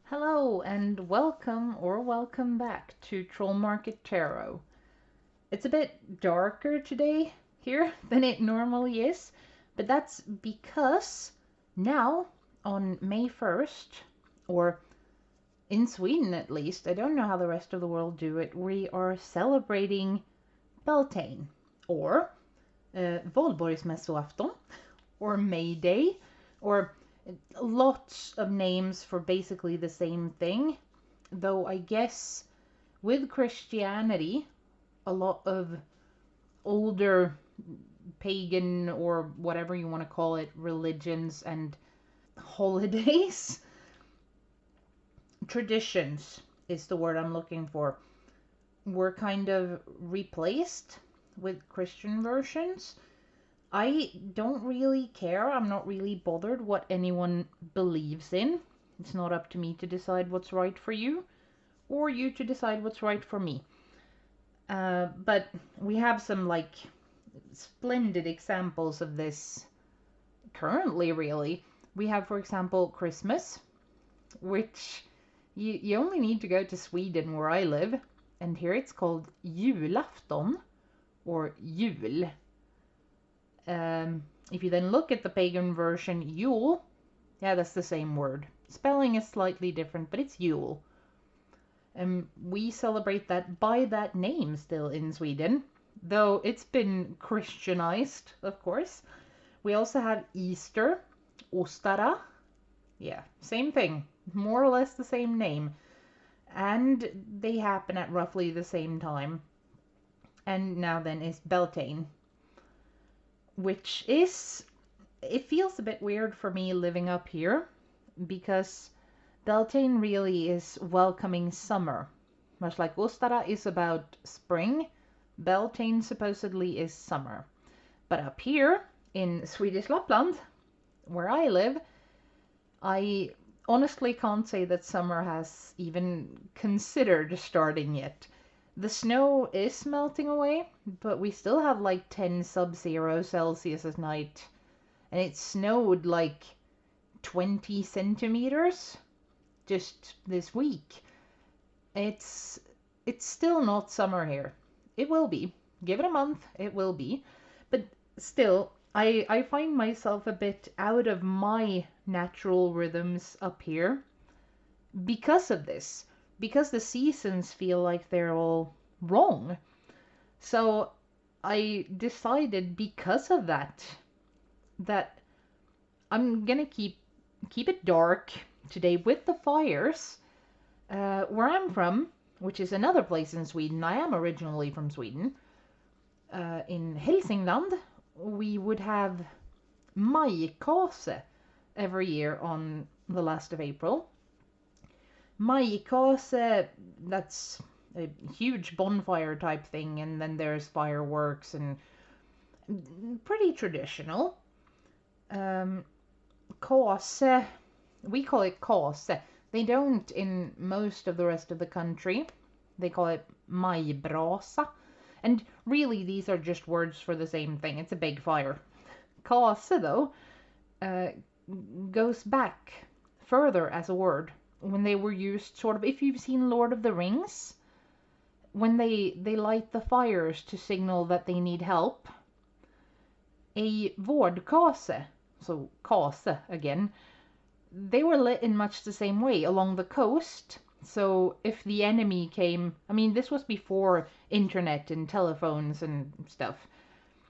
Hello and welcome back to Troll Market Tarot. It's a bit darker today here than it normally is, but that's because now on May 1st, or in Sweden at least, I don't know how the rest of the world do it, we are celebrating Beltane, or Valborgsmässoafton, or May Day, or lots of names for basically the same thing. Though I guess with Christianity, a lot of older pagan or whatever you want to call it, religions and holidays, traditions is the word I'm looking for, were kind of replaced with Christian versions. I don't really care. I'm not really bothered what anyone believes in. It's not up to me to decide what's right for you, or you to decide what's right for me. But we have some splendid examples of this currently, really. We have, for example, Christmas, which you only need to go to Sweden where I live, and here it's called julafton, or jul. If you then look at the pagan version, Yule, yeah, that's the same word. Spelling is slightly different, but it's Yule. And we celebrate that by that name still in Sweden, though it's been Christianized, of course. We also have Easter, Ostara. Yeah, same thing, more or less the same name. And they happen at roughly the same time. And now then is Beltane, which is, it feels a bit weird for me living up here because Beltane really is welcoming summer. Much like Ostara is about spring, Beltane supposedly is summer. But up here in Swedish Lapland, where I live, I honestly can't say that summer has even considered starting yet. The snow is melting away, but we still have like 10 sub-zero Celsius at night. And it snowed like 20 centimeters just this week. It's still not summer here. It will be. Give it a month, it will be. But still, I find myself a bit out of my natural rhythms up here because of this. Because the seasons feel like they're all wrong. So I decided because of that I'm gonna keep it dark today with the fires. Where I'm from, which is another place in Sweden, I am originally from Sweden, in Hälsingland, we would have majkase every year on the last of April. Majkase, that's a huge bonfire type thing, and then there's fireworks and pretty traditional. Kase, we call it kase. They don't in most of the rest of the country. They call it majbrasa. And really, these are just words for the same thing. It's a big fire. Kase, though, goes back further as a word when they were used sort of, if you've seen Lord of the Rings, when they light the fires to signal that they need help. A vårdkase, so kase again, they were lit in much the same way along the coast. So if the enemy came, I mean, this was before internet and telephones and stuff.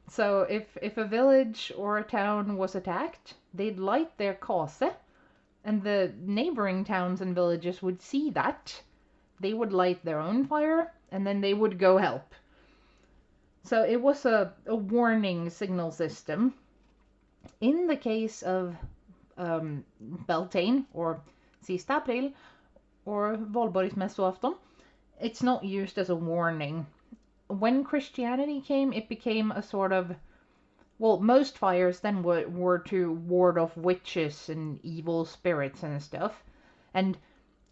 So if a village or a town was attacked, they'd light their kase, and the neighboring towns and villages would see that. They would light their own fire, and then they would go help. So it was a warning signal system. In the case of Beltane, or Sista April, or Valborgsmässoafton, it's not used as a warning. When Christianity came, it became a sort of, well, most fires then were to ward off witches and evil spirits and stuff. And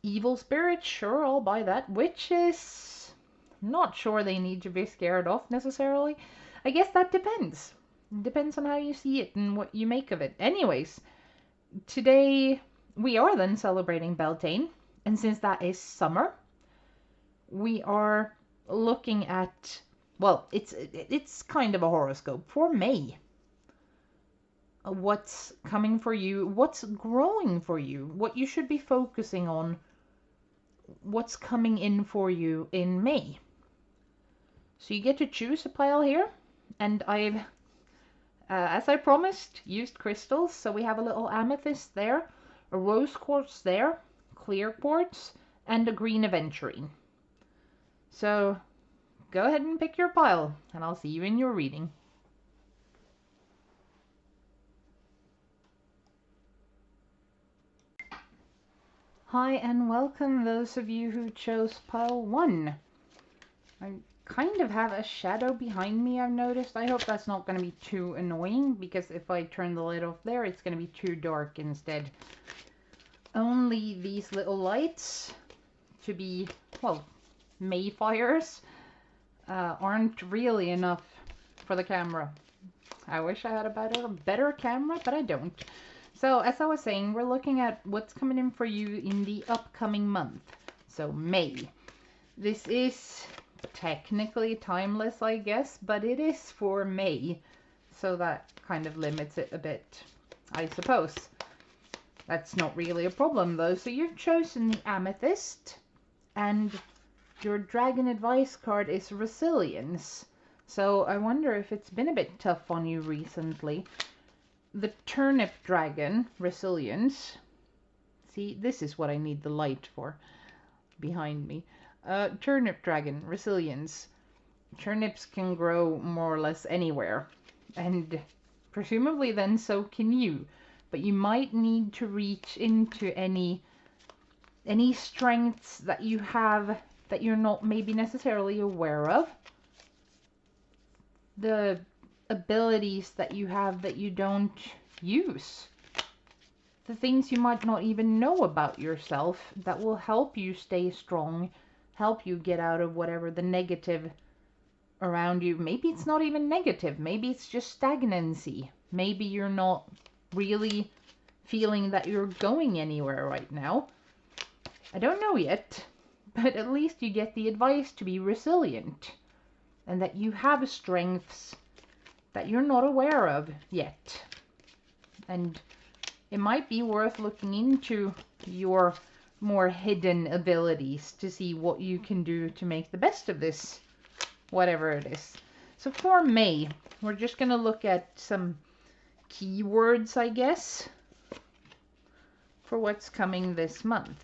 evil spirits, sure, I'll buy that. Witches, not sure they need to be scared off necessarily. I guess that depends. It depends on how you see it and what you make of it. Anyways, today we are then celebrating Beltane, And since that is summer, we are looking at, well, it's kind of a horoscope for May. What's coming for you, what's growing for you, what you should be focusing on, what's coming in for you in May. So you get to choose a pile here, and I've, as I promised, used crystals. So we have a little amethyst there, a rose quartz there, clear quartz, and a green aventurine. So go ahead and pick your pile, and I'll see you in your reading. Hi and welcome those of you who chose pile 1. I kind of have a shadow behind me, I've noticed. I hope that's not going to be too annoying, because if I turn the light off there, it's going to be too dark instead. Only these little lights to be, well, Mayfires aren't really enough for the camera. I wish I had a better camera, but I don't. So, as I was saying, we're looking at what's coming in for you in the upcoming month. So, May. This is technically timeless, I guess, but it is for May. So that kind of limits it a bit, I suppose. That's not really a problem, though. So you've chosen the Amethyst, and your Dragon Advice card is Resilience. So I wonder if it's been a bit tough on you recently. The Turnip Dragon, Resilience. See, this is what I need the light for behind me. Turnip Dragon, Resilience. Turnips can grow more or less anywhere, and presumably then so can you. But you might need to reach into any strengths that you have that you're not maybe necessarily aware of. The abilities that you have that you don't use. The things you might not even know about yourself that will help you stay strong, help you get out of whatever the negative around you. Maybe it's not even negative. Maybe it's just stagnancy. Maybe you're not really feeling that you're going anywhere right now. I don't know yet, but at least you get the advice to be resilient and that you have strengths that you're not aware of yet. And it might be worth looking into your more hidden abilities to see what you can do to make the best of this, whatever it is. So for May, we're just going to look at some keywords, I guess, for what's coming this month.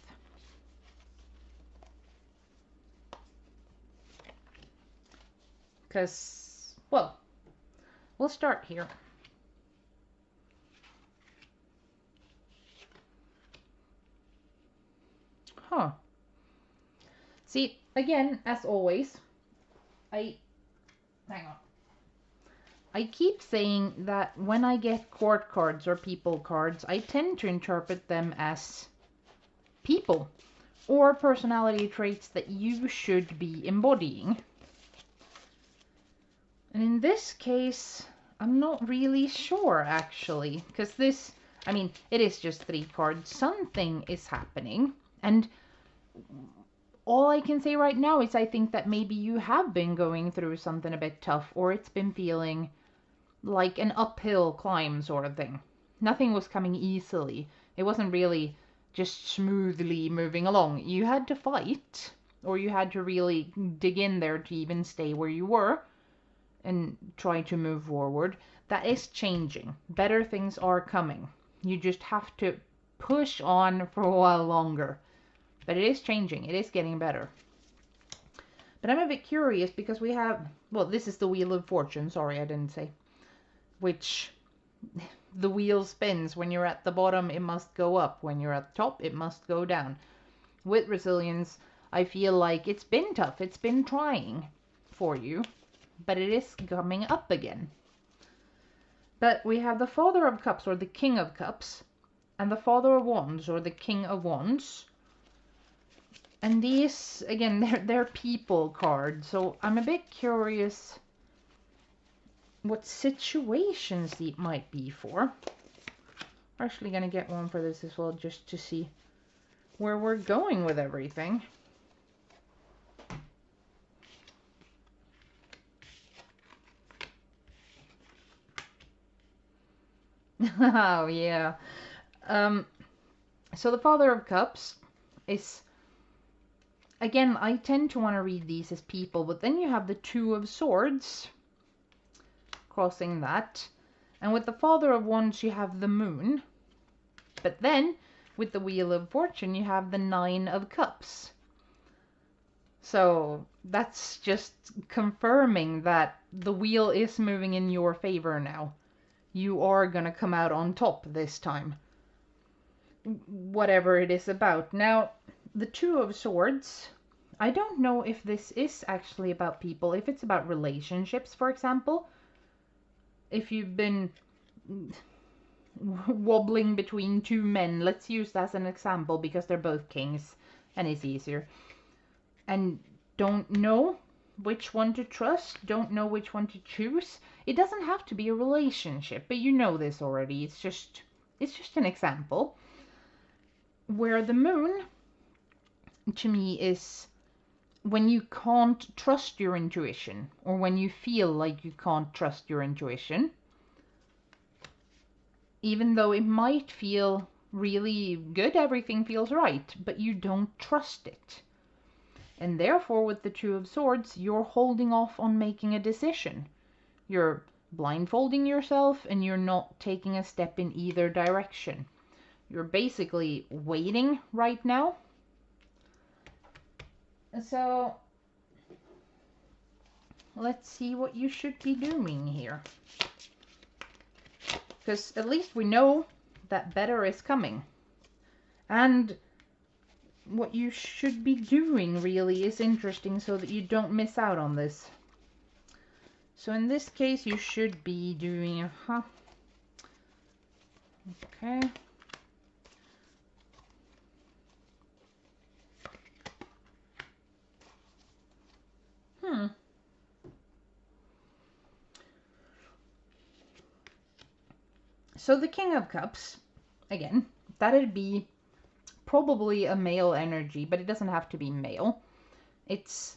Because, well, we'll start here. Huh. See, again, as always, hang on. I keep saying that when I get court cards or people cards, I tend to interpret them as people or personality traits that you should be embodying. And in this case, I'm not really sure, actually, because this, I mean, it is just 3 cards. Something is happening, and all I can say right now is I think that maybe you have been going through something a bit tough, or it's been feeling like an uphill climb sort of thing. Nothing was coming easily. It wasn't really just smoothly moving along. You had to fight, or you had to really dig in there to even stay where you were and try to move forward. That is changing. Better things are coming. You just have to push on for a while longer. But it is changing. It is getting better. But I'm a bit curious because we have, well, this is the Wheel of Fortune. Sorry, I didn't say. Which the wheel spins. When you're at the bottom, it must go up. When you're at the top, it must go down. With resilience, I feel like it's been tough. It's been trying for you. But it is coming up again. But we have the Father of Cups, or the King of Cups, and the Father of Wands, or the King of Wands. And these, again, they're people cards, so I'm a bit curious what situations it might be for. We're actually going to get one for this as well, just to see where we're going with everything. Oh, yeah. So the Father of Cups is, again, I tend to want to read these as people, but then you have the Two of Swords crossing that. And with the Father of Wands, you have the Moon. But then, with the Wheel of Fortune, you have the Nine of Cups. So that's just confirming that the wheel is moving in your favor now. You are going to come out on top this time. Whatever it is about. Now, the Two of Swords, I don't know if this is actually about people, if it's about relationships, for example. If you've been wobbling between two men, let's use that as an example because they're both kings and it's easier. And don't know which one to trust, don't know which one to choose. It doesn't have to be a relationship, but you know this already. It's just an example. Where the Moon, to me, is when you can't trust your intuition, or when you feel like you can't trust your intuition, even though it might feel really good, everything feels right, but you don't trust it. And therefore, with the Two of Swords, you're holding off on making a decision. You're blindfolding yourself and you're not taking a step in either direction. You're basically waiting right now. So, let's see what you should be doing here. Because at least we know that better is coming. And what you should be doing really is interesting so that you don't miss out on this. So in this case, you should be doing, okay. So the King of Cups, again, that'd be probably a male energy, but it doesn't have to be male. It's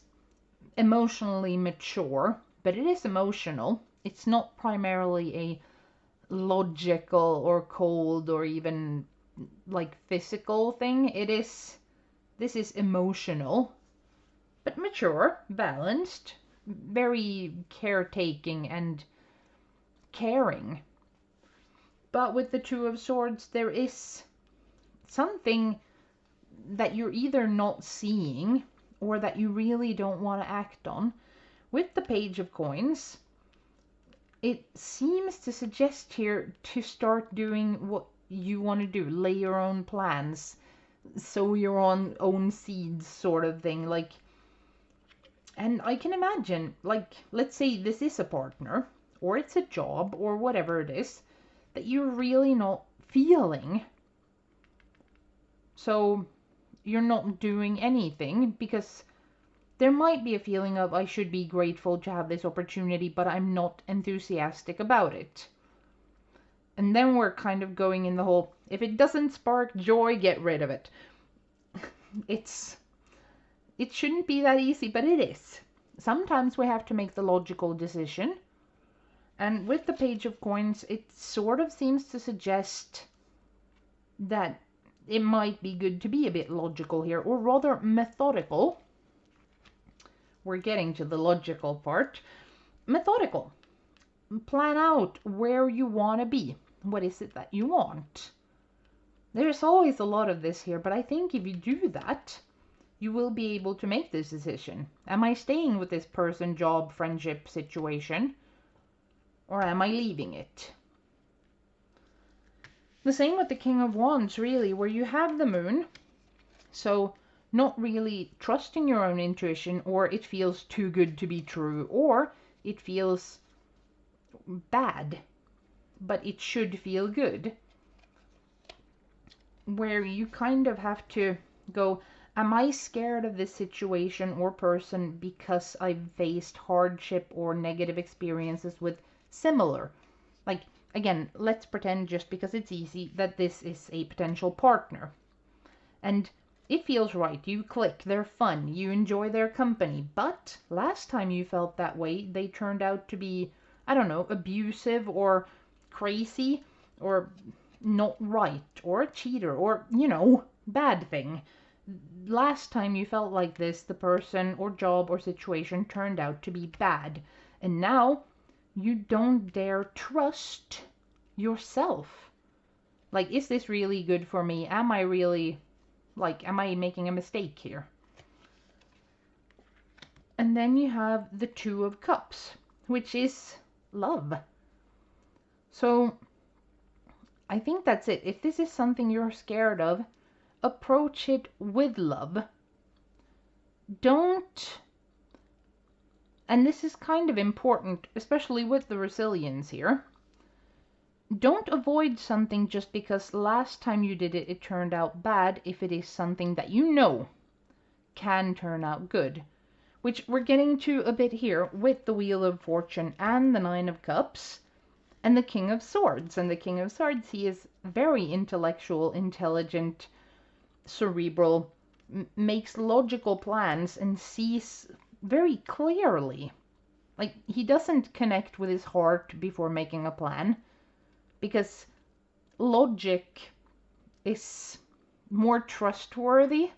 emotionally mature, but it is emotional. It's not primarily a logical or cold or even like physical thing. This is emotional, but mature, balanced, very caretaking and caring. But with the Two of Swords, there is something that you're either not seeing or that you really don't want to act on. With the Page of Coins, it seems to suggest here to start doing what you want to do, lay your own plans, sow your own seeds sort of thing. Like, and I can imagine, like, let's say this is a partner or it's a job or whatever it is that you're really not feeling. So you're not doing anything because there might be a feeling of I should be grateful to have this opportunity, but I'm not enthusiastic about it. And then we're kind of going in the whole, if it doesn't spark joy, get rid of it. It shouldn't be that easy, but it is. Sometimes we have to make the logical decision. And with the Page of Coins, it sort of seems to suggest that it might be good to be a bit logical here, or rather methodical. We're getting to the logical part. Methodical. Plan out where you want to be. What is it that you want? There's always a lot of this here, but I think if you do that, you will be able to make this decision. Am I staying with this person, job, friendship, situation? Or am I leaving it? The same with the King of Wands, really, where you have the Moon. So not really trusting your own intuition, or it feels too good to be true, or it feels bad, but it should feel good. Where you kind of have to go, am I scared of this situation or person because I've faced hardship or negative experiences with similar? Like, again, let's pretend, just because it's easy, that this is a potential partner. And it feels right. You click. They're fun. You enjoy their company. But last time you felt that way, they turned out to be, I don't know, abusive or crazy or not right or a cheater or, bad thing. Last time you felt like this, the person or job or situation turned out to be bad. And now you don't dare trust yourself. Like, is this really good for me? Am I really, am I making a mistake here? And then you have the Two of Cups, which is love. So I think that's it. If this is something you're scared of, approach it with love. Don't, and this is kind of important, especially with the resilience here, don't avoid something just because last time you did it, it turned out bad if it is something that you know can turn out good. Which we're getting to a bit here with the Wheel of Fortune and the Nine of Cups and the King of Swords. And the King of Swords, he is very intellectual, intelligent, cerebral, makes logical plans and sees very clearly. Like, he doesn't connect with his heart before making a plan, because logic is more trustworthy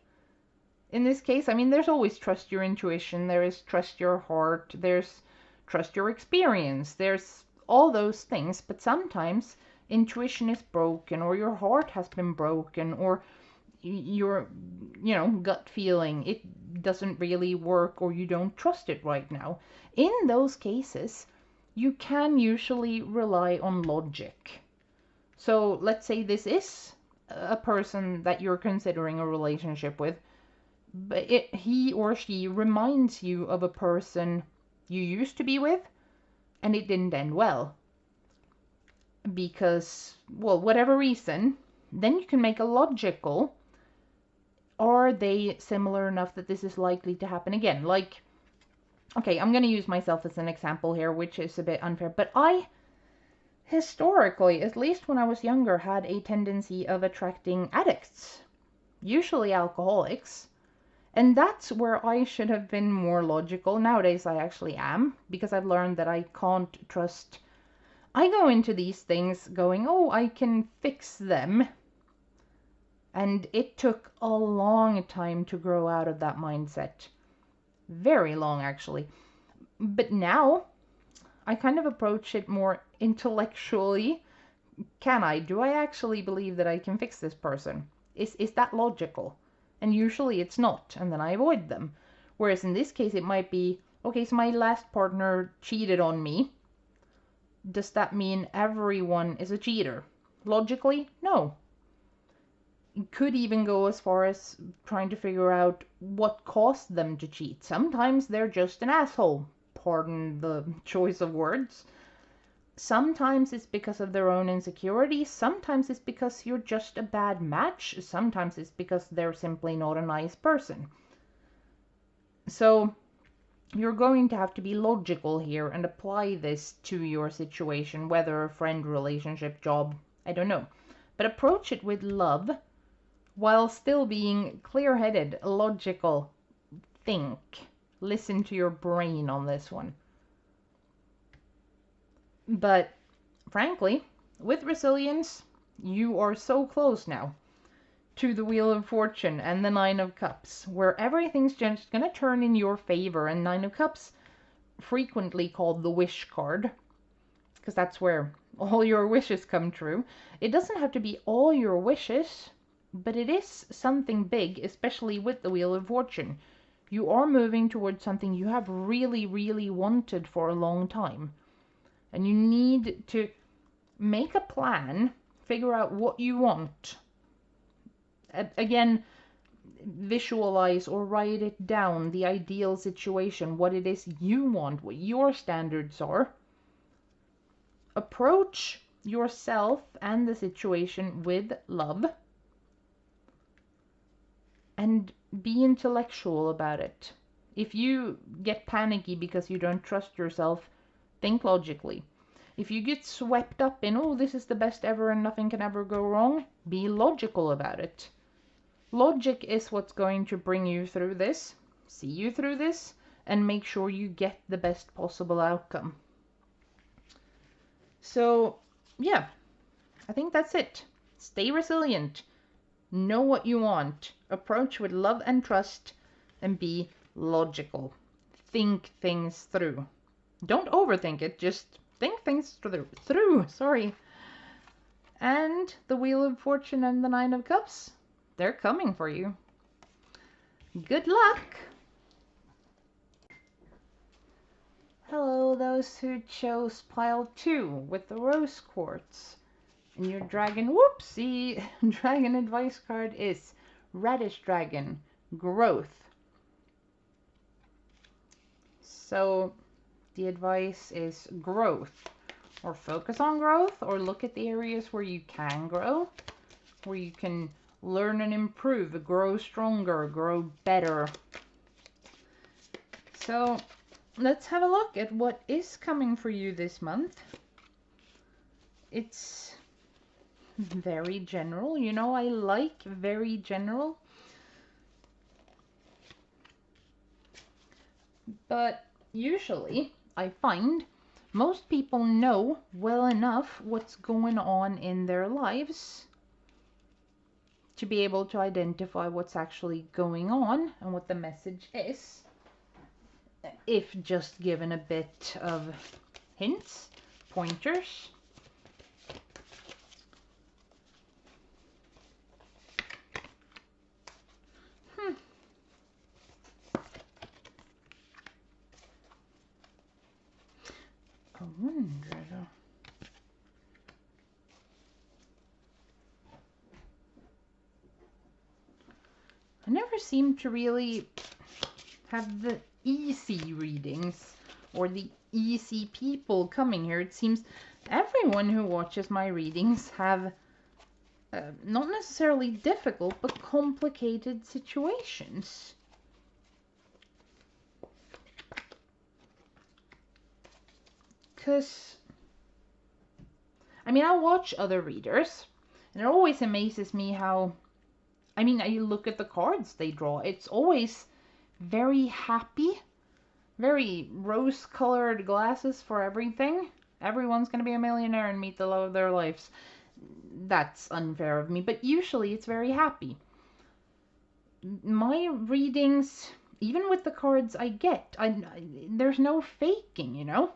in this case. I mean, there's always trust your intuition, there is trust your heart, there's trust your experience, there's all those things, but sometimes intuition is broken, or your heart has been broken, or your, gut feeling, it doesn't really work, or you don't trust it right now. In those cases, you can usually rely on logic. So let's say this is a person that you're considering a relationship with, but he or she reminds you of a person you used to be with, and it didn't end well. Because, well, whatever reason, then you can make a logical, are they similar enough that this is likely to happen again? Like, okay, I'm going to use myself as an example here, which is a bit unfair, but I, historically, at least when I was younger, had a tendency of attracting addicts, usually alcoholics, and that's where I should have been more logical. Nowadays I actually am, because I've learned that I can't trust. I go into these things going, oh, I can fix them, and it took a long time to grow out of that mindset. Very long, actually. But now I kind of approach it more intellectually. Do I actually believe that I can fix this person? Is that logical? And usually it's not, and then I avoid them. Whereas in this case it might be, okay, so my last partner cheated on me. Does that mean everyone is a cheater? Logically, no. Could even go as far as trying to figure out what caused them to cheat. Sometimes they're just an asshole. Pardon the choice of words. Sometimes it's because of their own insecurities. Sometimes it's because you're just a bad match. Sometimes it's because they're simply not a nice person. So you're going to have to be logical here and apply this to your situation, whether a friend, relationship, job, I don't know. But approach it with love, while still being clear-headed, logical. Think. Listen to your brain on this one. But frankly, with resilience, you are so close now to the Wheel of Fortune and the Nine of Cups, where everything's just going to turn in your favor. And Nine of Cups, frequently called the wish card, because that's where all your wishes come true. It doesn't have to be all your wishes, but it is something big, especially with the Wheel of Fortune. You are moving towards something you have really, really wanted for a long time. And you need to make a plan, figure out what you want. Again, visualize or write it down, the ideal situation, what it is you want, what your standards are. Approach yourself and the situation with love. And be intellectual about it. If you get panicky because you don't trust yourself, think logically. If you get swept up in, oh, this is the best ever and nothing can ever go wrong, be logical about it. Logic is what's going to bring you through this, see you through this, and make sure you get the best possible outcome. So, yeah, I think that's it. Stay resilient. Know what you want. Approach with love and trust, and be logical. Think things through. Don't overthink it, just think things through. And the Wheel of Fortune and the Nine of Cups, they're coming for you. Good luck! Hello, those who chose pile 2 with the rose quartz. And your dragon, whoopsie, dragon advice card is Radish Dragon, Growth. So the advice is growth, or focus on growth, or look at the areas where you can grow, where you can learn and improve, grow stronger, grow better. So let's have a look at what is coming for you this month. It's very general. You know, I like very general. But usually I find most people know well enough what's going on in their lives to be able to identify what's actually going on and what the message is, if just given a bit of hints, pointers. I wonder though. I never seem to really have the easy readings or the easy people coming here. It seems everyone who watches my readings have not necessarily difficult but complicated situations. Because, I mean, I watch other readers and it always amazes me how, I mean, you look at the cards they draw, it's always very happy, very rose-colored glasses for everything. Everyone's going to be a millionaire and meet the love of their lives. That's unfair of me, but usually it's very happy. My readings, even with the cards I get, there's no faking, you know?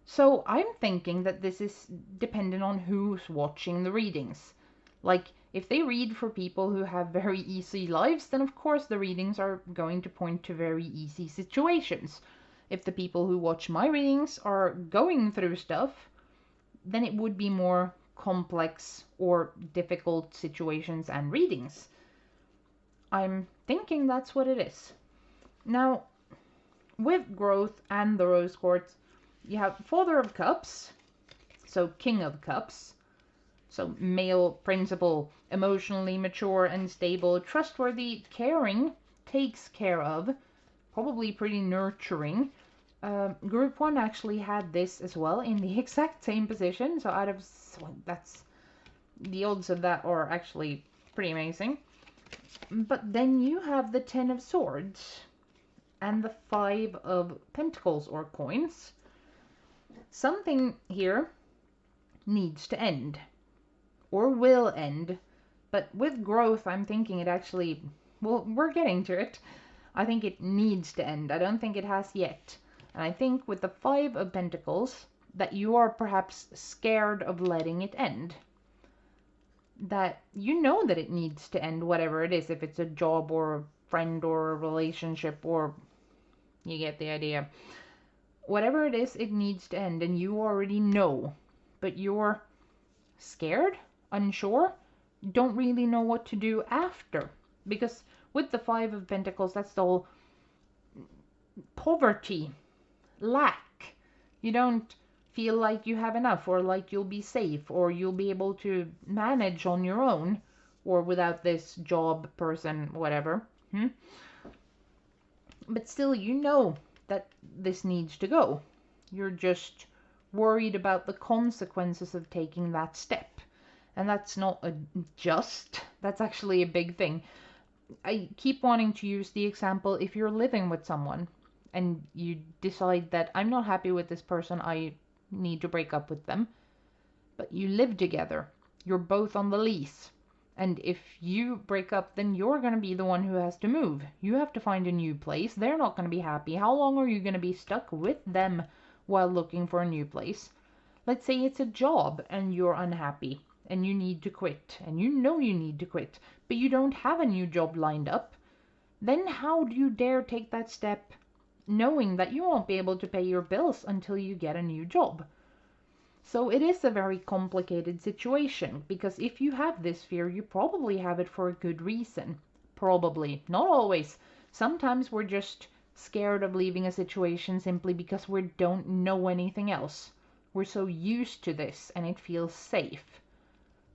So I'm thinking that this is dependent on who's watching the readings. Like, if they read for people who have very easy lives, then of course the readings are going to point to very easy situations. If the people who watch my readings are going through stuff, then it would be more complex or difficult situations and readings. I'm thinking that's what it is. Now, with growth and the rose quartz, you have Father of Cups, so King of Cups, so male principle, emotionally mature and stable, trustworthy, caring, takes care of, probably pretty nurturing. Group 1 actually had this as well in the exact same position, so out of, that's, the odds of that are actually pretty amazing. But then you have the 10 of Swords and the 5 of Pentacles or coins. Something here needs to end, or will end, but with growth I'm thinking it actually, well, we're getting to it. I think it needs to end. I don't think it has yet. And I think with the 5 of Pentacles that you are perhaps scared of letting it end. That you know that it needs to end, whatever it is, if it's a job or a friend or a relationship, or you get the idea. Whatever it is, it needs to end, and you already know, but you're scared, unsure, don't really know what to do after. Because with the 5 of Pentacles, that's the whole poverty, lack. You don't feel like you have enough, or like you'll be safe, or you'll be able to manage on your own, or without this job, person, whatever. But still, you know that this needs to go. You're just worried about the consequences of taking that step. And that's not that's actually a big thing. I keep wanting to use the example, if you're living with someone and you decide that I'm not happy with this person, I need to break up with them, but you live together, you're both on the lease. And if you break up, then you're going to be the one who has to move. You have to find a new place. They're not going to be happy. How long are you going to be stuck with them while looking for a new place? Let's say it's a job and you're unhappy and you need to quit, and you know you need to quit, but you don't have a new job lined up. Then how do you dare take that step knowing that you won't be able to pay your bills until you get a new job? So it is a very complicated situation, because if you have this fear, you probably have it for a good reason. Probably. Not always. Sometimes we're just scared of leaving a situation simply because we don't know anything else. We're so used to this and it feels safe.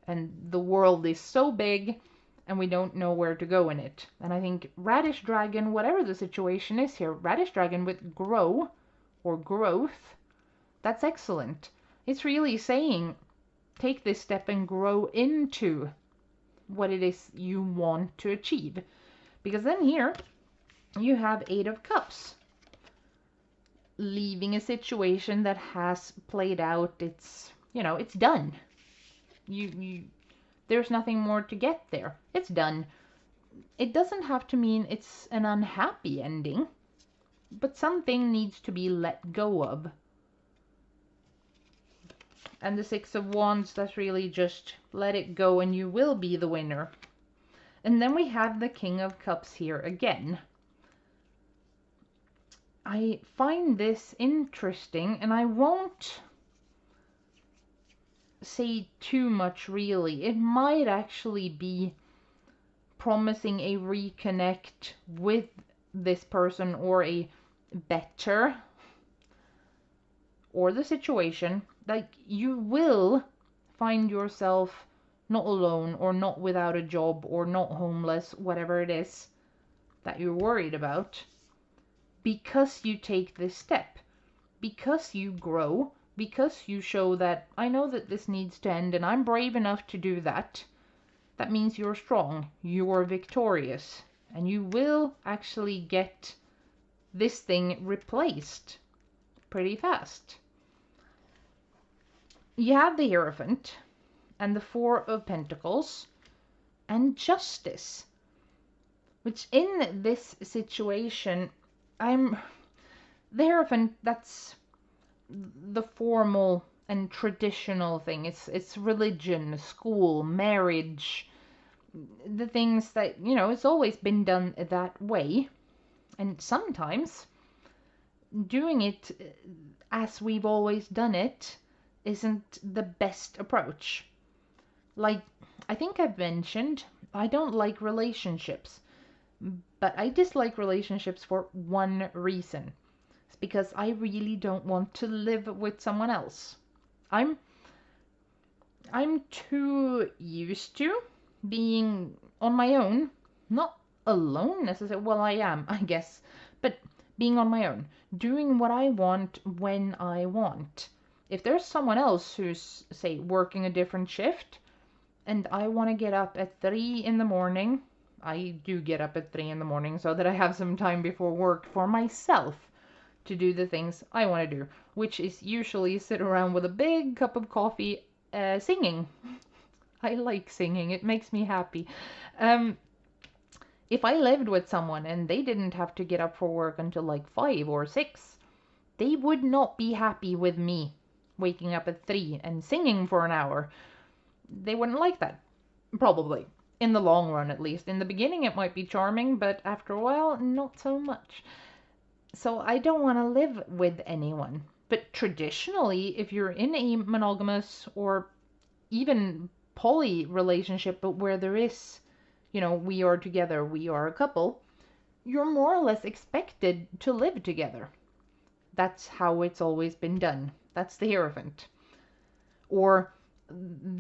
And the world is so big and we don't know where to go in it. And I think Radish Dragon, whatever the situation is here, Radish Dragon with grow or growth, that's excellent. It's really saying, take this step and grow into what it is you want to achieve. Because then here you have 8 of Cups. Leaving a situation that has played out, it's done. There's nothing more to get there. It's done. It doesn't have to mean it's an unhappy ending, but something needs to be let go of. And the 6 of Wands, that's really just let it go and you will be the winner. And then we have the King of Cups here again. I find this interesting, and I won't say too much really. It might actually be promising a reconnect with this person, or a better, or the situation. Like, you will find yourself not alone, or not without a job, or not homeless, whatever it is that you're worried about, because you take this step, because you grow, because you show that I know that this needs to end and I'm brave enough to do that. That means you're strong, you're victorious, and you will actually get this thing replaced pretty fast. You have the Hierophant and the 4 of Pentacles and Justice, which in this situation, the Hierophant, that's the formal and traditional thing. It's religion, school, marriage, the things that, it's always been done that way. And sometimes doing it as we've always done it isn't the best approach. Like, I think I've mentioned, I don't like relationships, but I dislike relationships for one reason. It's because I really don't want to live with someone else. I'm too used to being on my own, not alone necessarily. Well, I am, I guess, but being on my own, doing what I want when I want. If there's someone else who's, say, working a different shift, and I want to get up at 3 in the morning, I do get up at 3 in the morning so that I have some time before work for myself to do the things I want to do, which is usually sit around with a big cup of coffee, singing. I like singing, it makes me happy. If I lived with someone and they didn't have to get up for work until like 5 or 6, they would not be happy with me waking up at 3 and singing for an hour. They wouldn't like that, probably. In the long run, at least. In the beginning, it might be charming, but after a while, not so much. So I don't want to live with anyone. But traditionally, if you're in a monogamous or even poly relationship, but where there is, we are together, we are a couple, you're more or less expected to live together. That's how it's always been done. That's the Hierophant. Or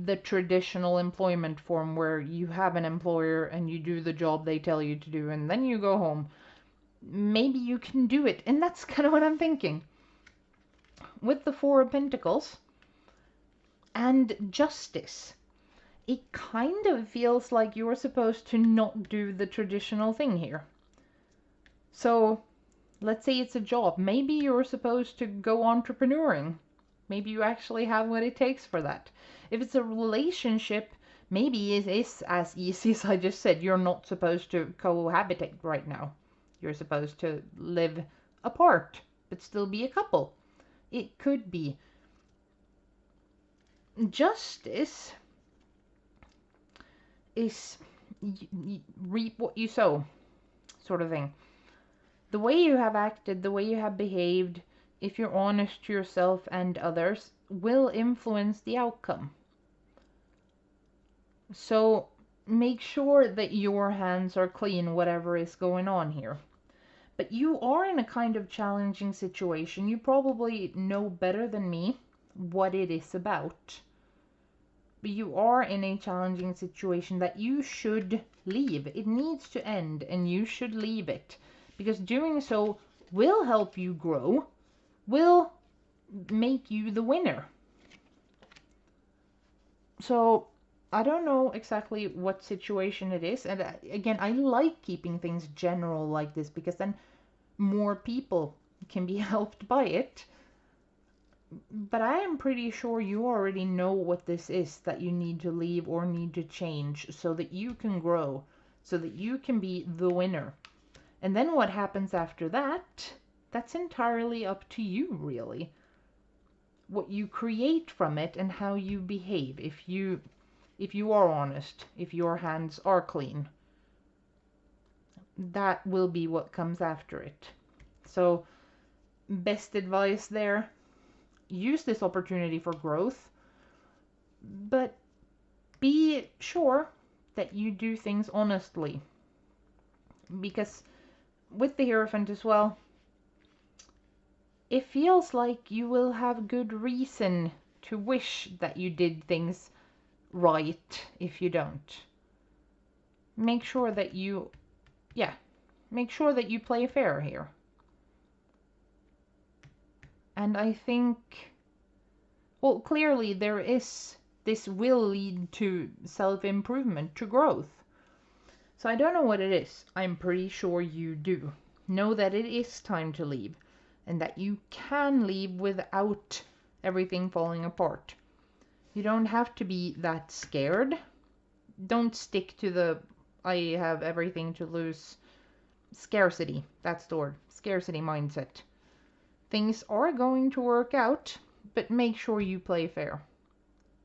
the traditional employment form where you have an employer and you do the job they tell you to do and then you go home. Maybe you can do it, and that's kind of what I'm thinking. with the Four of Pentacles and Justice, it kind of feels like you're supposed to not do the traditional thing here. So let's say it's a job. Maybe you're supposed to go entrepreneuring. Maybe you actually have what it takes for that. If it's a relationship, maybe it is as easy as I just said. You're not supposed to cohabitate right now. You're supposed to live apart, but still be a couple. It could be. Justice is reap what you sow, sort of thing. The way you have acted, the way you have behaved, if you're honest to yourself and others, will influence the outcome. So make sure that your hands are clean, whatever is going on here. But you are in a kind of challenging situation. You probably know better than me what it is about. But you are in a challenging situation that you should leave. It needs to end, and you should leave it. Because doing so will help you grow, will make you the winner. So I don't know exactly what situation it is. And again, I like keeping things general like this because then more people can be helped by it. But I am pretty sure you already know what this is that you need to leave or need to change so that you can grow, so that you can be the winner. And then what happens after that, that's entirely up to you, really. What you create from it and how you behave. If you are honest, if your hands are clean, that will be what comes after it. So, best advice there, use this opportunity for growth, but be sure that you do things honestly. Because with the Hierophant as well, it feels like you will have good reason to wish that you did things right if you don't. Make sure that you play fair here. And I think, well, clearly this will lead to self-improvement, to growth. So I don't know what it is. I'm pretty sure you do. Know that it is time to leave, and that you can leave without everything falling apart. You don't have to be that scared. Don't stick to the I have everything to lose scarcity. That's the word. Scarcity mindset. Things are going to work out, but make sure you play fair.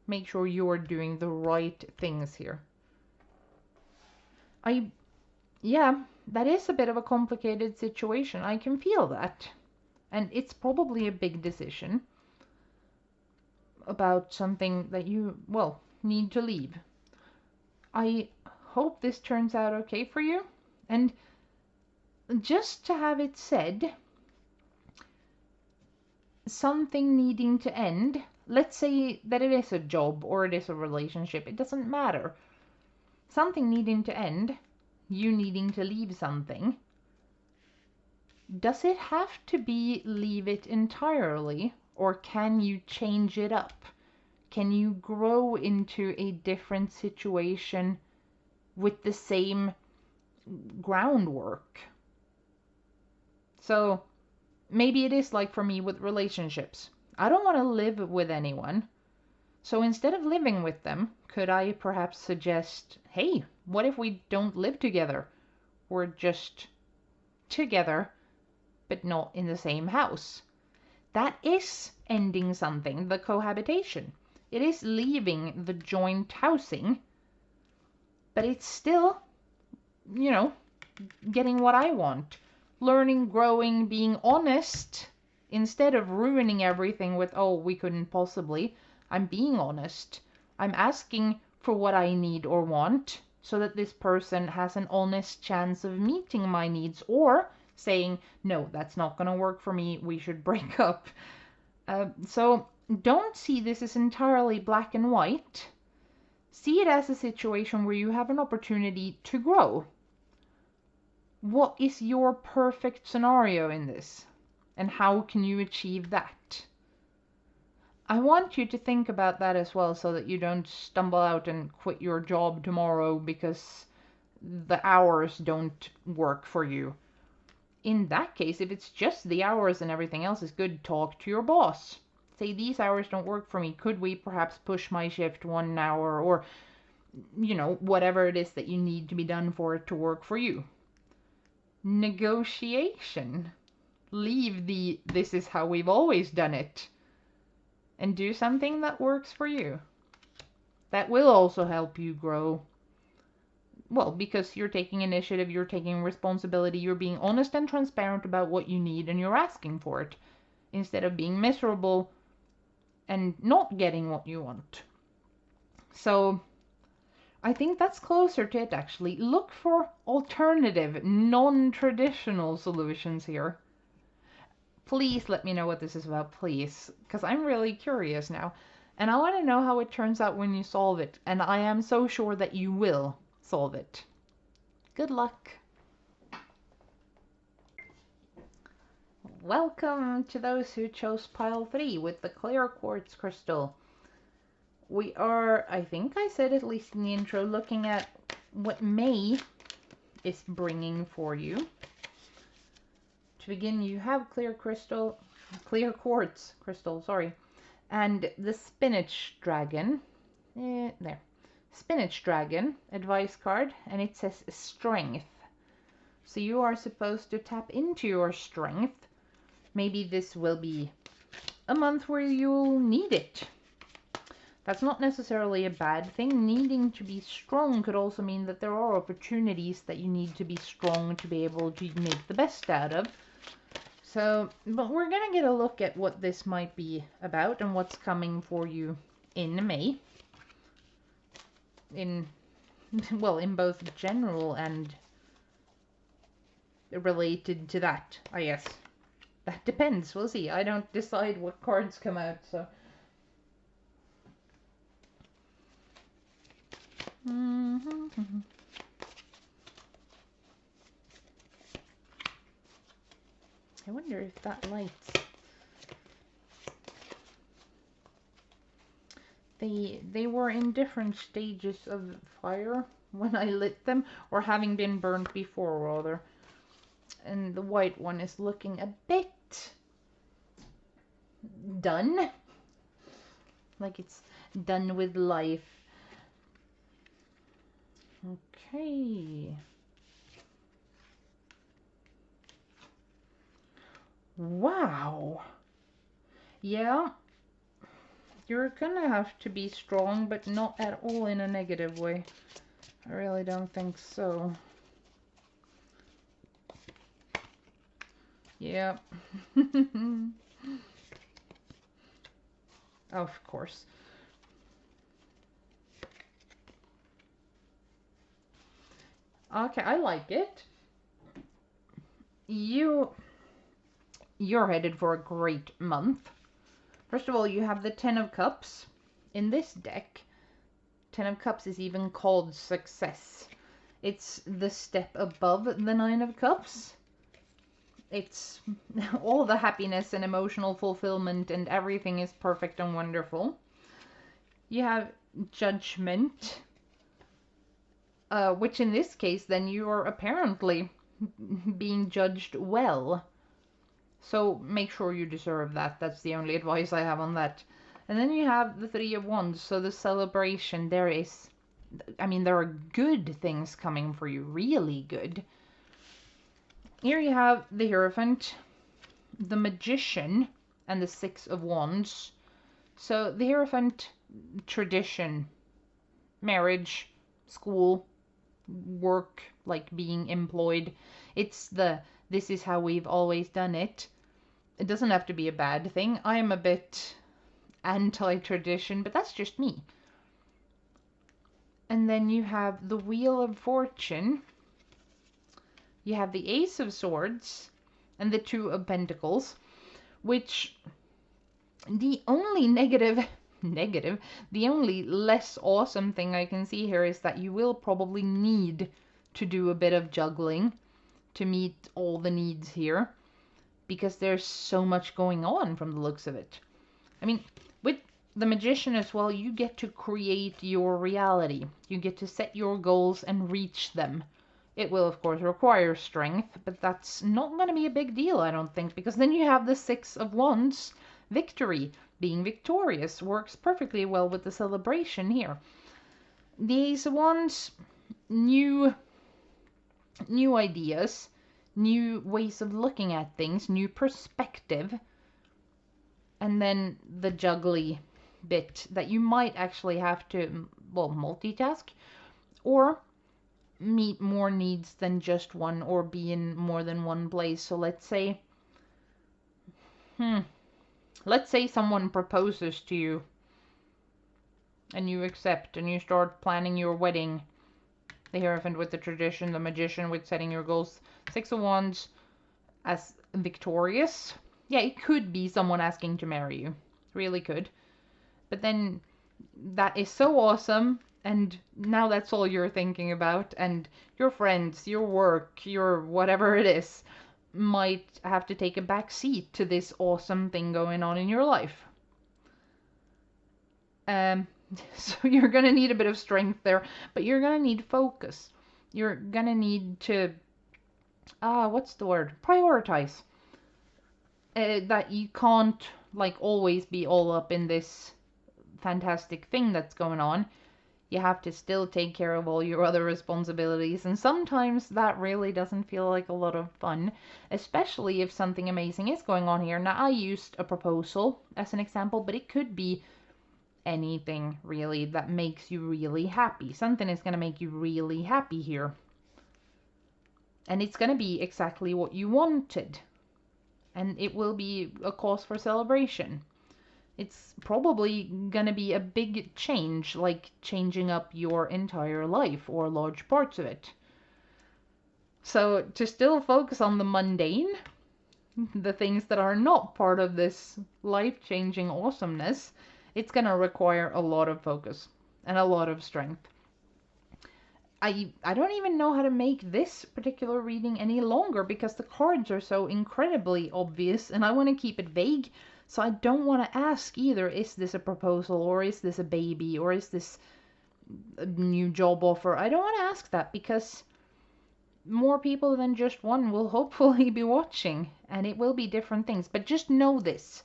Make sure you're doing the right things here. That is a bit of a complicated situation. I can feel that. And it's probably a big decision about something that you, well, need to leave. I hope this turns out okay for you. And just to have it said, something needing to end, let's say that it is a job or it is a relationship, it doesn't matter. Something needing to end, you needing to leave something, does it have to be leave it entirely, or can you change it up? Can you grow into a different situation with the same groundwork? So maybe it is like for me with relationships. I don't want to live with anyone. So instead of living with them, could I perhaps suggest, hey, what if we don't live together? We're just together, but not in the same house. That is ending something, the cohabitation. It is leaving the joint housing, but it's still, getting what I want. Learning, growing, being honest, instead of ruining everything with, oh, we couldn't possibly. I'm being honest. I'm asking for what I need or want so that this person has an honest chance of meeting my needs, or saying, no, that's not going to work for me, we should break up. So don't see this as entirely black and white. See it as a situation where you have an opportunity to grow. What is your perfect scenario in this? And how can you achieve that? I want you to think about that as well, so that you don't stumble out and quit your job tomorrow because the hours don't work for you. In that case, if it's just the hours and everything else is good, talk to your boss. Say, these hours don't work for me. Could we perhaps push my shift 1 hour, or, whatever it is that you need to be done for it to work for you. Negotiation. Leave the "this is how we've always done it" and do something that works for you. That will also help you grow. Well, because you're taking initiative, you're taking responsibility, you're being honest and transparent about what you need, and you're asking for it, instead of being miserable and not getting what you want. So I think that's closer to it, actually. Look for alternative, non-traditional solutions here. Please let me know what this is about, please, because I'm really curious now. And I want to know how it turns out when you solve it, and I am so sure that you will solve it. Good luck. Welcome to those who chose pile 3 with the clear quartz crystal. We are, I think I said at least in the intro, looking at what May is bringing for you. To begin, you have clear quartz crystal, sorry, and the spinach dragon. There. Spinach dragon advice card, and it says strength. So you are supposed to tap into your strength. Maybe this will be a month where you'll need it. That's not necessarily a bad thing. Needing to be strong could also mean that there are opportunities that you need to be strong to be able to make the best out of. So, but we're gonna get a look at what this might be about and what's coming for you in May. In both general and related to that, I guess. That depends, we'll see. I don't decide what cards come out, so. I wonder if that lights. They were in different stages of fire when I lit them, or having been burnt before, rather. And the white one is looking a bit done. Like it's done with life. Okay. Wow. Yeah. You're gonna have to be strong, but not at all in a negative way. I really don't think so. Yeah. Of course. Okay, I like it. You're headed for a great month. First of all, you have the 10 of Cups. In this deck, 10 of Cups is even called success. It's the step above the 9 of Cups. It's all the happiness and emotional fulfillment, and everything is perfect and wonderful. You have Judgment, which in this case, then you are apparently being judged well. So make sure you deserve that. That's the only advice I have on that. And then you have the 3 of Wands. So the celebration, there are good things coming for you. Really good. Here you have the Hierophant, the Magician, and the 6 of Wands. So the Hierophant, tradition, marriage, school, work, like being employed. It's this is how we've always done it. It doesn't have to be a bad thing. I'm a bit anti-tradition, but that's just me. And then you have the Wheel of Fortune. You have the Ace of Swords and the 2 of Pentacles, which the only the only less awesome thing I can see here is that you will probably need to do a bit of juggling to meet all the needs here, because there's so much going on from the looks of it. I mean, with the magician as well, you get to create your reality. You get to set your goals and reach them. It will, of course, require strength, but that's not going to be a big deal, I don't think, because then you have the Six of Wands, victory. Being victorious works perfectly well with the celebration here. The Ace of Wands, new ideas, new ways of looking at things, new perspective, and then the juggly bit that you might actually have to, well, multitask or meet more needs than just one, or be in more than one place. So let's say someone proposes to you and you accept and you start planning your wedding. The Hierophant with the tradition, the Magician with setting your goals, Six of Wands as victorious. Yeah, it could be someone asking to marry you. Really could. But then that is so awesome, and now that's all you're thinking about, and your friends, your work, your whatever it is might have to take a back seat to this awesome thing going on in your life. So you're gonna need a bit of strength there, but you're gonna need focus. You're gonna need to, what's the word? Prioritize. That you can't, like, always be all up in this fantastic thing that's going on. You have to still take care of all your other responsibilities, and sometimes that really doesn't feel like a lot of fun, especially if something amazing is going on here. Now, I used a proposal as an example, but it could be anything really that makes you really happy. Something is going to make you really happy here, and it's going to be exactly what you wanted, and it will be a cause for celebration. It's probably gonna be a big change, like changing up your entire life or large parts of it. So to still focus on the mundane, the things that are not part of this life-changing awesomeness, it's gonna require a lot of focus and a lot of strength. I don't even know how to make this particular reading any longer because the cards are so incredibly obvious, and I want to keep it vague. So I don't want to ask either, is this a proposal, or is this a baby, or is this a new job offer? I don't want to ask that because more people than just one will hopefully be watching, and it will be different things. But just know this.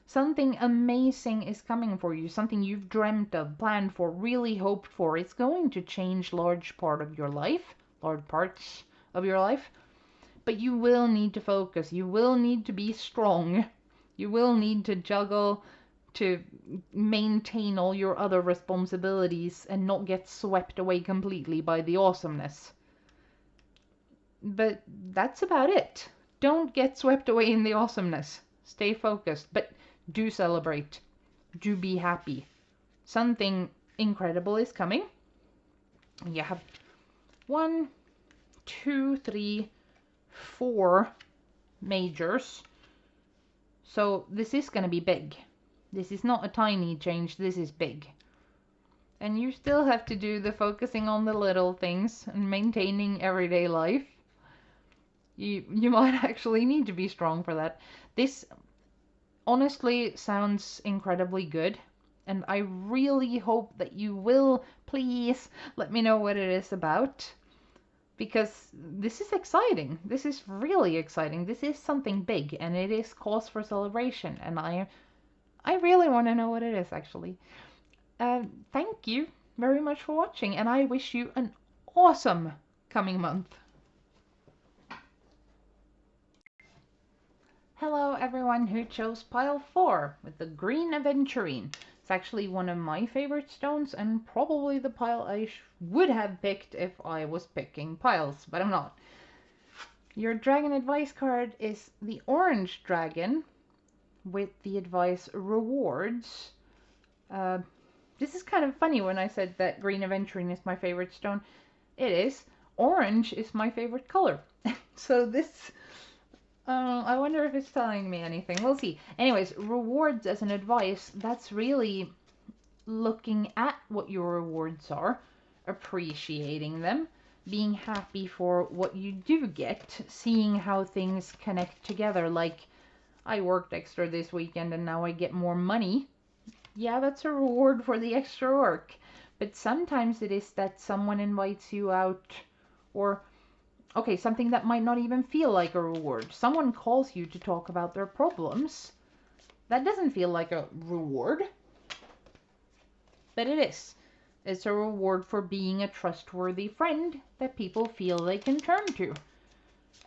Something amazing is coming for you, something you've dreamt of, planned for, really hoped for. It's going to change large parts of your life, but you will need to focus. You will need to be strong. You will need to juggle, to maintain all your other responsibilities and not get swept away completely by the awesomeness. But that's about it. Don't get swept away in the awesomeness. Stay focused, but do celebrate. Do be happy. Something incredible is coming. You have 1, 2, 3, 4 majors. So this is going to be big. This is not a tiny change, this is big. And you still have to do the focusing on the little things and maintaining everyday life. You might actually need to be strong for that. This honestly sounds incredibly good, and I really hope that you will please let me know what it is about, because this is exciting. This is really exciting. This is something big, and it is cause for celebration, and I really want to know what it is, actually. Thank you very much for watching, and I wish you an awesome coming month. Hello everyone who chose pile 4 with the green aventurine. It's actually one of my favorite stones, and probably the pile I would have picked if I was picking piles, but I'm not. Your dragon advice card is the orange dragon with the advice rewards. This is kind of funny when I said that green aventurine is my favorite stone. It is. Orange is my favorite color. So this... I wonder if it's telling me anything. We'll see. Anyways, rewards as an advice, that's really looking at what your rewards are, appreciating them, being happy for what you do get, seeing how things connect together. Like, I worked extra this weekend and now I get more money. Yeah, that's a reward for the extra work. But sometimes it is that someone invites you out, or, okay, something that might not even feel like a reward. Someone calls you to talk about their problems. That doesn't feel like a reward, but it is. It's a reward for being a trustworthy friend that people feel they can turn to.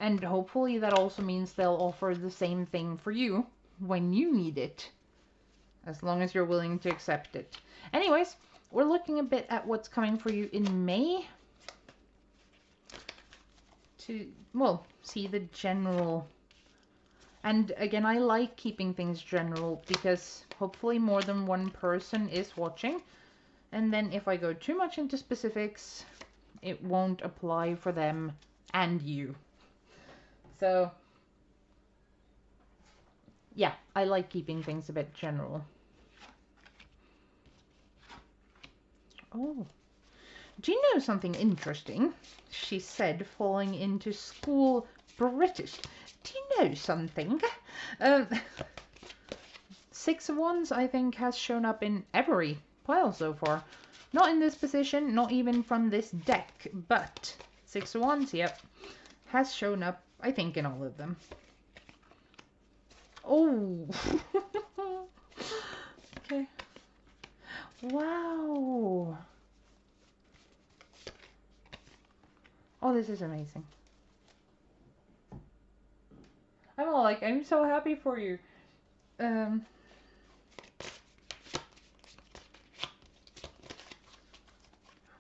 And hopefully that also means they'll offer the same thing for you when you need it, as long as you're willing to accept it. Anyways, we're looking a bit at what's coming for you in May to, well, see the general. And again, I like keeping things general because hopefully more than one person is watching. And then if I go too much into specifics, it won't apply for them and you. So, yeah, I like keeping things a bit general. Oh, do you know something interesting? She said, falling into school British. Do you know something? Six of Wands, I think, has shown up in every pile so far. Not in this position, not even from this deck, but Six of Wands, yep, has shown up, I think, in all of them. Oh! Okay. Wow! Oh, this is amazing. I'm all like, I'm so happy for you.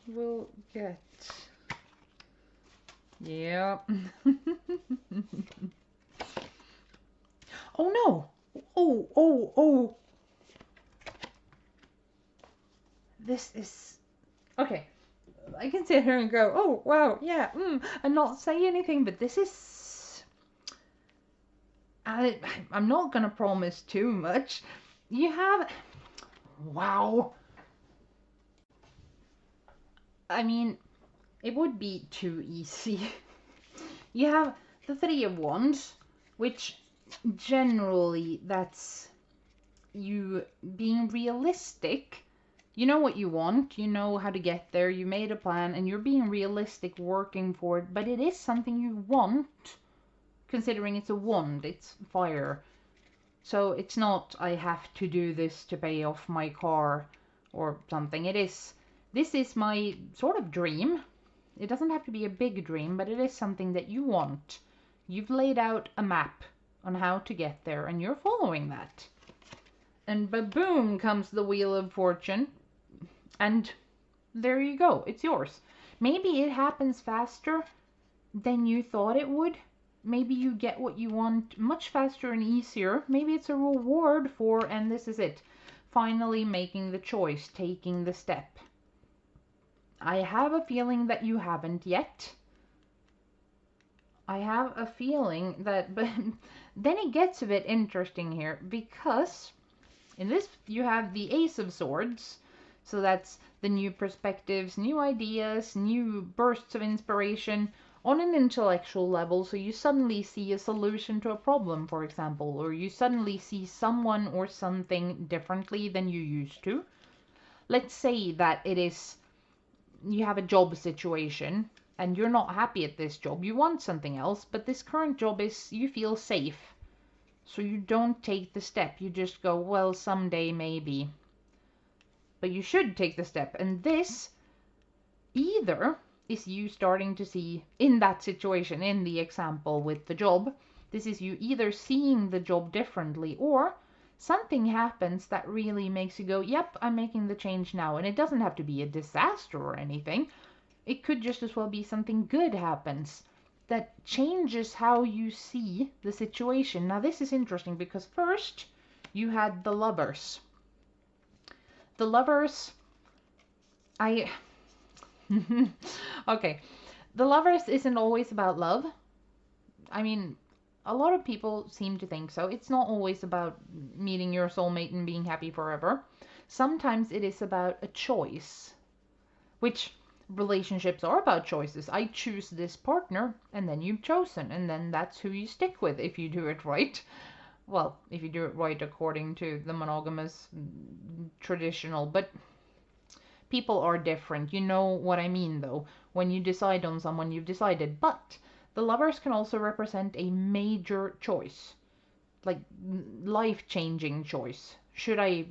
We'll get... Yep. Oh no! Oh! This is... Okay. I can sit here and go, oh, wow, yeah, and not say anything, but this is... I'm not going to promise too much. You have... Wow. I mean, it would be too easy. You have the Three of Wands, which generally that's you being realistic. You know what you want, you know how to get there, you made a plan, and you're being realistic working for it, but it is something you want, considering it's a wand, it's fire. So it's not, I have to do this to pay off my car or something. This is my sort of dream. It doesn't have to be a big dream, but it is something that you want. You've laid out a map on how to get there, and you're following that. And ba-boom comes the Wheel of Fortune. And there you go. It's yours. Maybe it happens faster than you thought it would. Maybe you get what you want much faster and easier. Maybe it's a reward for, and this is it, finally making the choice, taking the step. I have a feeling that you haven't yet. I have a feeling that, but then it gets a bit interesting here, because in this you have the Ace of Swords, so that's the new perspectives, new ideas, new bursts of inspiration on an intellectual level. So you suddenly see a solution to a problem, for example, or you suddenly see someone or something differently than you used to. Let's say that it is, you have a job situation and you're not happy at this job, you want something else, but this current job is, you feel safe. So you don't take the step, you just go, well, someday maybe. But you should take the step, and this either is you starting to see in that situation, in the example with the job, this is you either seeing the job differently, or something happens that really makes you go, yep, I'm making the change now. And it doesn't have to be a disaster or anything. It could just as well be something good happens that changes how you see the situation. Now this is interesting because first you had the Lovers. The Lovers, okay, the Lovers isn't always about love. I mean, a lot of people seem to think so. It's not always about meeting your soulmate and being happy forever. Sometimes it is about a choice, which relationships are about choices. I choose this partner, and then you've chosen, and then that's who you stick with if you do it right. Well, if you do it right according to the monogamous traditional, but people are different. You know what I mean, though. When you decide on someone, you've decided. But the lovers can also represent a major choice, like life-changing choice. Should I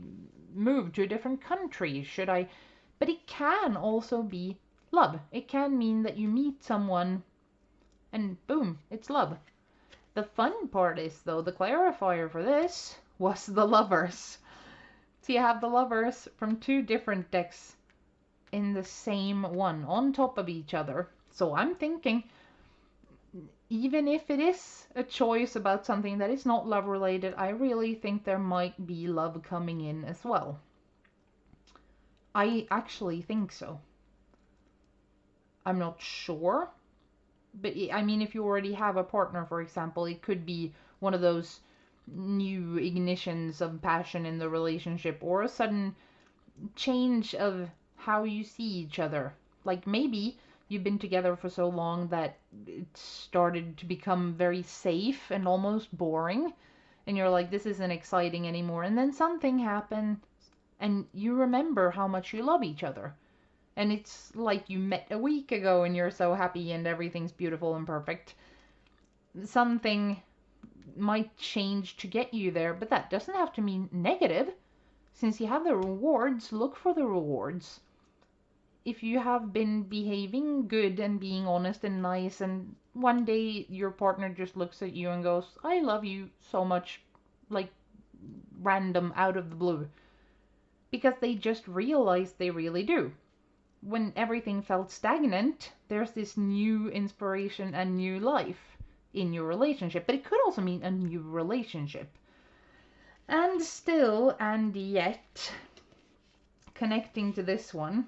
move to a different country? Should I? But it can also be love. It can mean that you meet someone and boom, it's love. The fun part is, though, the clarifier for this was the lovers. So you have the lovers from two different decks in the same one on top of each other. So I'm thinking, even if it is a choice about something that is not love related, I really think there might be love coming in as well. I actually think so. I'm not sure, but I mean, if you already have a partner, for example, it could be one of those new ignitions of passion in the relationship, or a sudden change of how you see each other. Like maybe you've been together for so long that it started to become very safe and almost boring, and you're like, this isn't exciting anymore, and then something happened and you remember how much you love each other, and it's like you met a week ago and you're so happy and everything's beautiful and perfect. Something might change to get you there, but that doesn't have to mean negative. Since you have the rewards, look for the rewards. If you have been behaving good and being honest and nice, and one day your partner just looks at you and goes, I love you so much, like random out of the blue, because they just realize they really do. When everything felt stagnant, there's this new inspiration and new life in your relationship. But it could also mean a new relationship. And still, and yet, connecting to this one,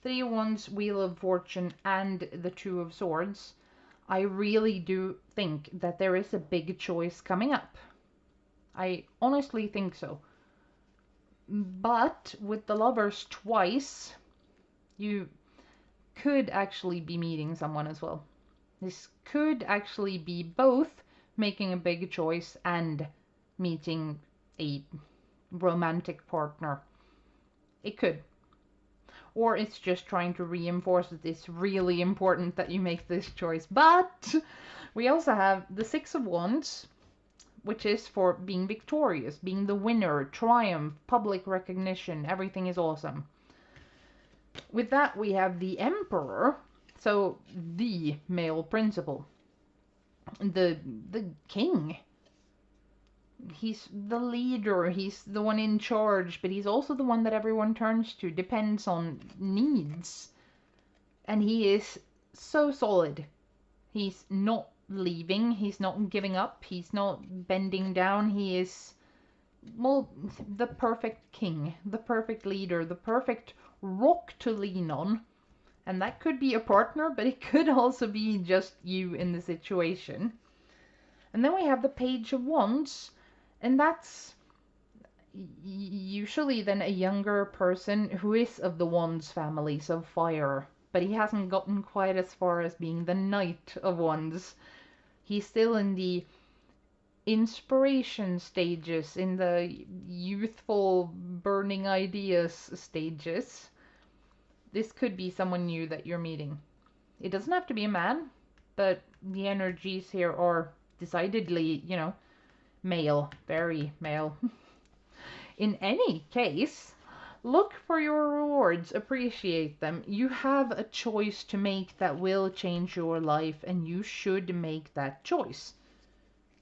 Three of Wands, Wheel of Fortune, and the Two of Swords, I really do think that there is a big choice coming up. I honestly think so. But with the Lovers twice, you could actually be meeting someone as well. This could actually be both making a big choice and meeting a romantic partner. It could. Or it's just trying to reinforce that it's really important that you make this choice. But we also have the Six of Wands, which is for being victorious, being the winner, triumph, public recognition, everything is awesome. With that, we have the Emperor, so the male principle, the king. He's the leader, he's the one in charge, but he's also the one that everyone turns to, depends on, needs. And he is so solid. He's not leaving, he's not giving up, he's not bending down. He is, well, the perfect king, the perfect leader, the perfect rock to lean on. And that could be a partner, but it could also be just you in the situation. And then we have the Page of Wands, and that's usually then a younger person who is of the Wands family, so fire. But he hasn't gotten quite as far as being the Knight of Wands. He's still in the inspiration stages, in the youthful burning ideas stages. This could be someone new that you're meeting. It doesn't have to be a man, but the energies here are decidedly, male, very male. In any case, look for your rewards, appreciate them. You have a choice to make that will change your life, and you should make that choice.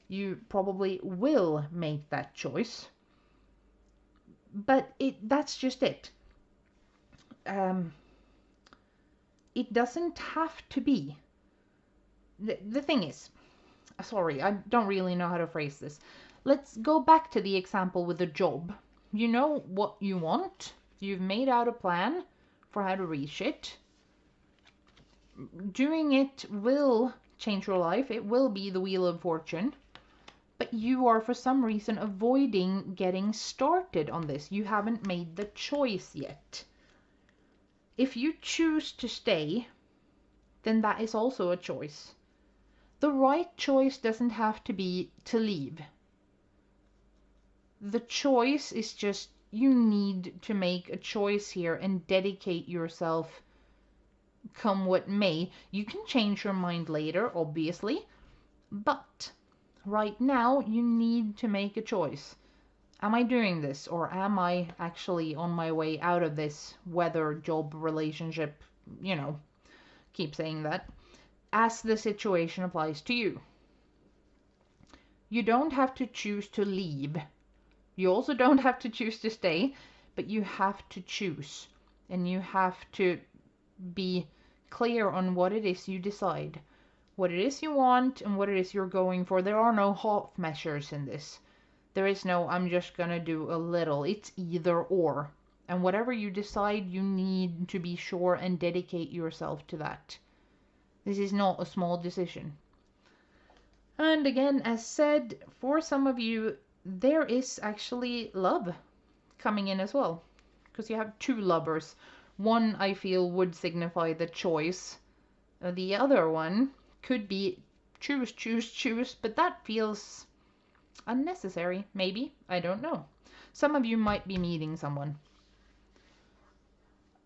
You probably will make that choice. But that's just it. It doesn't have to be. The thing is, sorry, I don't really know how to phrase this. Let's go back to the example with the job. You know what you want. You've made out a plan for how to reach it. Doing it will change your life. It will be the Wheel of Fortune. But you are, for some reason, avoiding getting started on this. You haven't made the choice yet. If you choose to stay, then that is also a choice. The right choice doesn't have to be to leave. The choice is just, you need to make a choice here and dedicate yourself come what may. You can change your mind later, obviously, but right now you need to make a choice. Am I doing this, or am I actually on my way out of this, whether job, relationship, you know, keep saying that, as the situation applies to you. You don't have to choose to leave. You also don't have to choose to stay, but you have to choose. And you have to be clear on what it is you decide, what it is you want, and what it is you're going for. There are no half measures in this. There is no, I'm just gonna do a little. It's either or. And whatever you decide, you need to be sure and dedicate yourself to that. This is not a small decision. And again, as said, for some of you, there is actually love coming in as well. Because you have two lovers. One, I feel, would signify the choice. The other one could be choose, choose, choose, but that feels unnecessary, maybe. I don't know. Some of you might be meeting someone.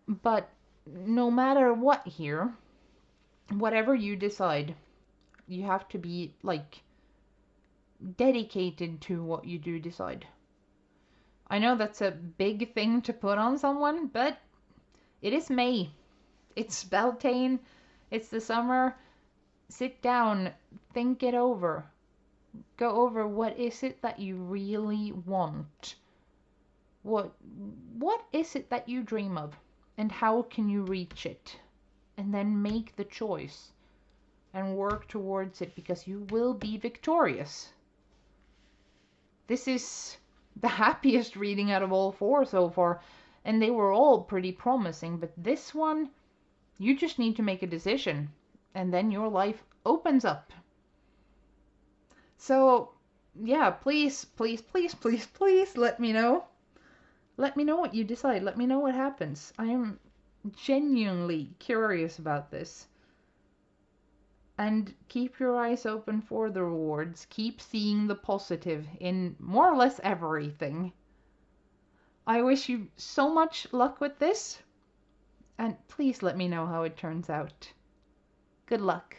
But no matter what here, whatever you decide, you have to be, like, dedicated to what you do decide. I know that's a big thing to put on someone, but it is May. It's Beltane. It's the summer. Sit down, think it over. Go over, what is it that you really want? What is it that you dream of? And how can you reach it? And then make the choice and work towards it, because you will be victorious. This is the happiest reading out of all four so far, and they were all pretty promising, but this one, you just need to make a decision, and then your life opens up. So, yeah, please, please, please, please, please let me know. Let me know what you decide. Let me know what happens. I am genuinely curious about this. And keep your eyes open for the rewards. Keep seeing the positive in more or less everything. I wish you so much luck with this. And please let me know how it turns out. Good luck.